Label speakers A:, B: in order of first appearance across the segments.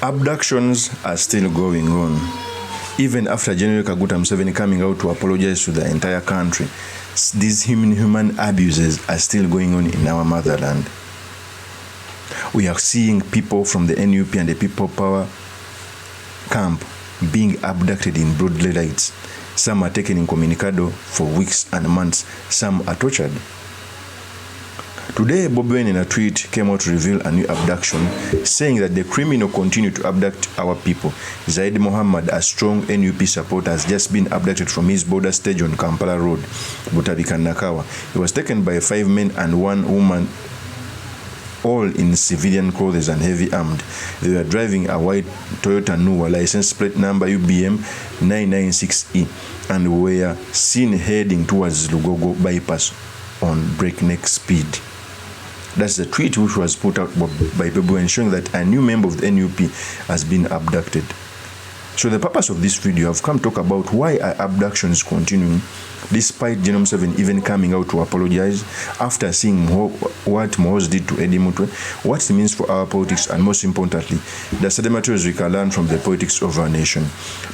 A: Abductions are still going on. Even after General Kaguta Museveni coming out to apologize to the entire country, these human abuses are still going on in our motherland. We are seeing people from the NUP and the People Power camp being abducted in broad daylight. Some are taken in Communicado for weeks and months. Some are tortured. Today, BOBI WINE in a tweet came out to reveal a new abduction, saying that the criminal continue to abduct our people. Zaid Mohammed, a strong NUP supporter, has just been abducted from his border stage on Kampala Road, Butabika Nakawa. He was taken by 5 men and 1 woman, all in civilian clothes and heavy armed. They were driving a white Toyota Nua license plate number UBM 996E and were seen heading towards Lugogo bypass on breakneck speed. That's the tweet which was put out by BOBI WINE showing that a new member of the NUP has been abducted. So the purpose of this video, I've come to talk about why are abductions continuing despite General Museveni even coming out to apologize after seeing what MUHOOZI did to Eddie Mutwe, what it means for our politics, and most importantly, the study materials we can learn from the politics of our nation.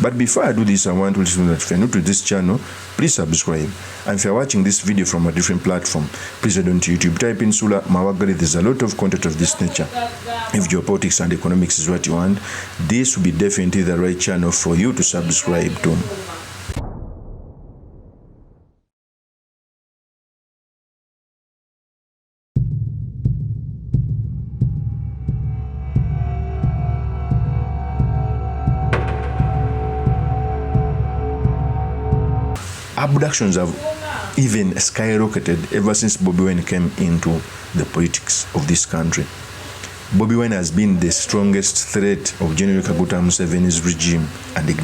A: But before I do this, I want to let you know that if you're new to this channel, please subscribe. And if you're watching this video from a different platform, please head on to YouTube, type in Sula Mawagali. There's a lot of content of this nature. If geopolitics and economics is what you want, this will be definitely the right channel for you to subscribe to. Abductions have even skyrocketed ever since BOBI WINE came into the politics of this country. BOBI WINE has been the strongest threat of General Kaguta Museveni's regime and the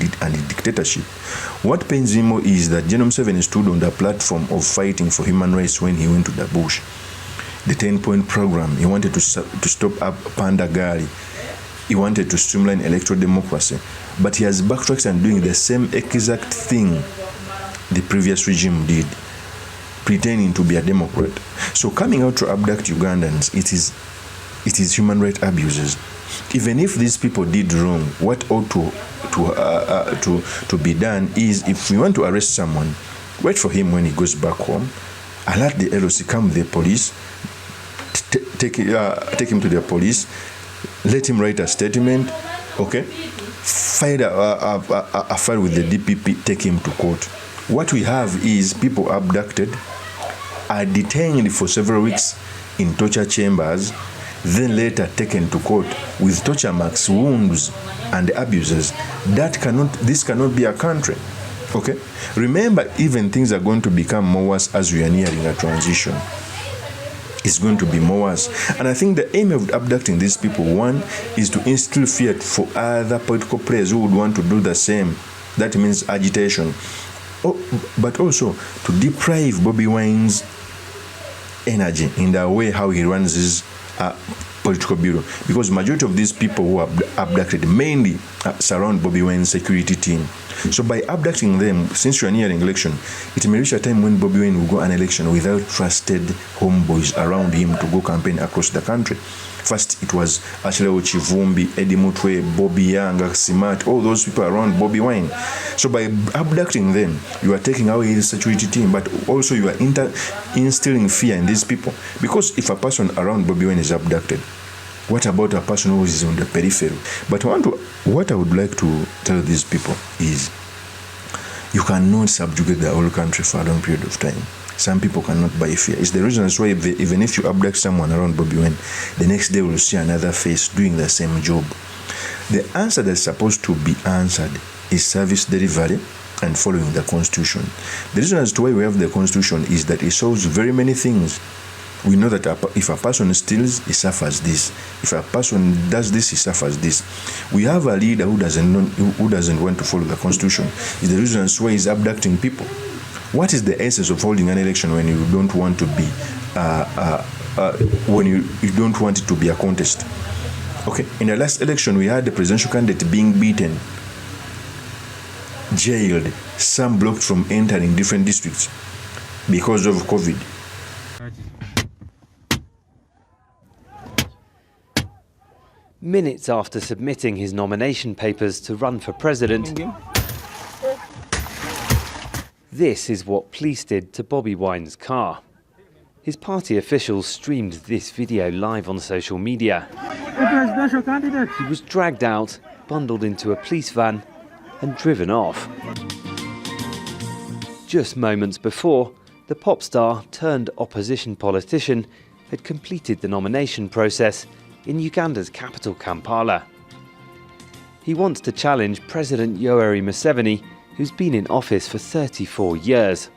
A: dictatorship. What pains me more is that General Museveni stood on the platform of fighting for human rights when he went to the bush. The 10-point program, he wanted to stop Panda Gali. He wanted to streamline electoral democracy. But he has backtracked and doing the same exact thing the previous regime did, pretending to be a Democrat. So coming out to abduct Ugandans, it is human rights abuses. Even if these people did wrong, what ought to be done is, if we want to arrest someone, wait for him when he goes back home, alert the LOC, come the police, take him to the police, let him write a statement, okay, file a file with the DPP, take him to court. What we have is people abducted, are detained for several weeks in torture chambers, then later taken to court with torture marks, wounds, and abuses. This cannot be a country. Okay? Remember, even things are going to become more worse as we are nearing a transition. It's going to be more worse. And I think the aim of abducting these people, one, is to instill fear for other political players who would want to do the same. That means agitation. But also to deprive BOBI WINE's energy in the way how he runs his political bureau, because majority of these people who are abducted mainly surround BOBI WINE's security team. So by abducting them, since you are nearing election, it may reach a time when BOBI WINE will go an election without trusted homeboys around him to go campaign across the country. First, it was Achileo Chivumbi, Eddie Mutwe, Bobby Yanga, Simat, all those people around BOBI WINE. So by abducting them, you are taking away his security team, but also you are instilling fear in these people. Because if a person around BOBI WINE is abducted, what about a person who is on the periphery? But what I would like to tell these people is, you cannot subjugate the whole country for a long period of time. Some people cannot buy fear. It's the reason why even if you abduct someone around BOBI WINE, the next day we'll see another face doing the same job. The answer that's supposed to be answered is service delivery and following the Constitution. The reason as to why we have the Constitution is that it solves very many things. We know that if a person steals, he suffers this. If a person does this, he suffers this. We have a leader who doesn't want to follow the Constitution. It's the reason why he's abducting people. What is the essence of holding an election when you don't want to be, when you don't want it to be a contest? Okay, in the last election, we had the presidential candidate being beaten, jailed, some blocked from entering different districts because of COVID.
B: minutes after submitting his nomination papers to run for president. This is what police did to Bobi Wine's car. His party officials streamed this video live on social media. He was dragged out, bundled into a police van and driven off. Just moments before, the pop star turned opposition politician had completed the nomination process in Uganda's capital, Kampala. He wants to challenge President Yoweri Museveni, who's been in office for 34 years.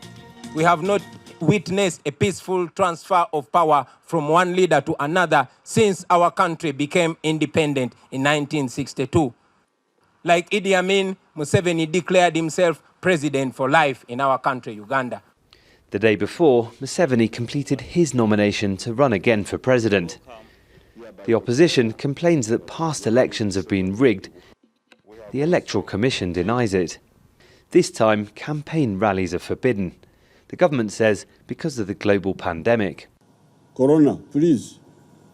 C: We have not witnessed a peaceful transfer of power from one leader to another since our country became independent in 1962. Like Idi Amin, Museveni declared himself president for life in our country, Uganda.
B: The day before, Museveni completed his nomination to run again for president. The opposition complains that past elections have been rigged. The Electoral Commission denies it. This time, campaign rallies are forbidden. The government says because of the global pandemic.
D: Corona, please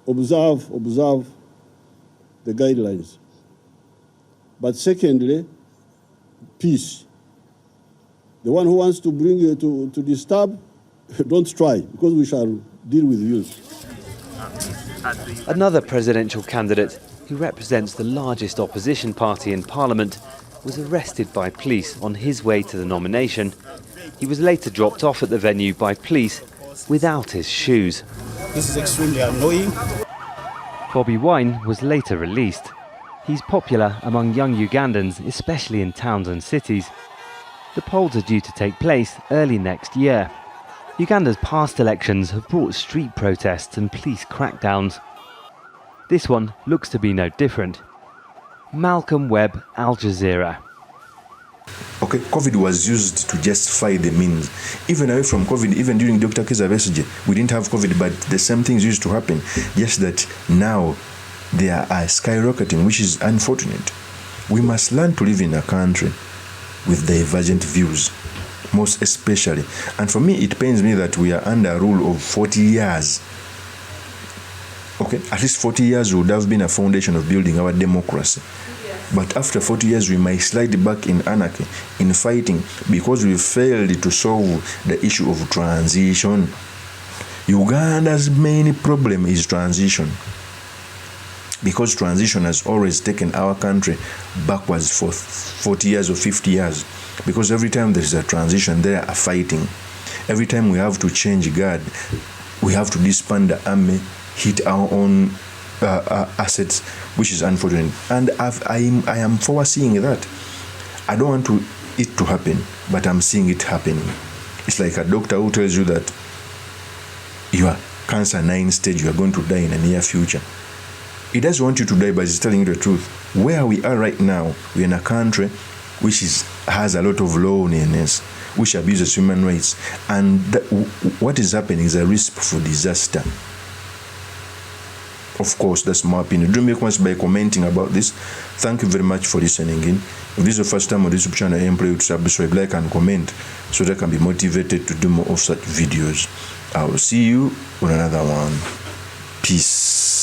D: observe the guidelines. But secondly, peace. The one who wants to bring you to disturb, don't try, because we shall deal with you.
B: Another presidential candidate, who represents the largest opposition party in Parliament, was arrested by police on his way to the nomination. He was later dropped off at the venue by police without his shoes.
D: This is extremely annoying.
B: Bobi Wine was later released. He's popular among young Ugandans, especially in towns and cities. The polls are due to take place early next year. Uganda's past elections have brought street protests and police crackdowns. This one looks to be no different. Malcolm Webb, Al Jazeera.
A: Okay, COVID was used to justify the means. Even away from COVID, even during Dr. Kizza Besigye, we didn't have COVID, but the same things used to happen. Just that now they are skyrocketing, which is unfortunate. We must learn to live in a country with divergent views, most especially. And for me, it pains me that we are under a rule of 40 years. Okay, at least 40 years would have been a foundation of building our democracy. But after 40 years, we might slide back in anarchy, in fighting, because we failed to solve the issue of transition. Uganda's main problem is transition, because transition has always taken our country backwards for 40 years or 50 years. Because every time there is a transition, there are fighting. Every time we have to change guard, we have to disband the army, hit our own assets, which is unfortunate. And I am foreseeing that. I don't want it to happen, but I'm seeing it happening. It's like a doctor who tells you that you are cancer 9 stage, you are going to die in the near future. He doesn't want you to die, but he's telling you the truth. Where we are right now, we're in a country which has a lot of loneliness, which abuses human rights. And what is happening is a risk for disaster. Of course, that's my opinion. Do make once by commenting about this. Thank you very much for listening in. If this is the first time on this YouTube channel, I implore you to subscribe, like, and comment so that I can be motivated to do more of such videos. I will see you on another one. Peace.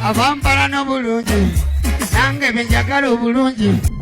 E: Avampala no bulungi nange benjagala obulungi.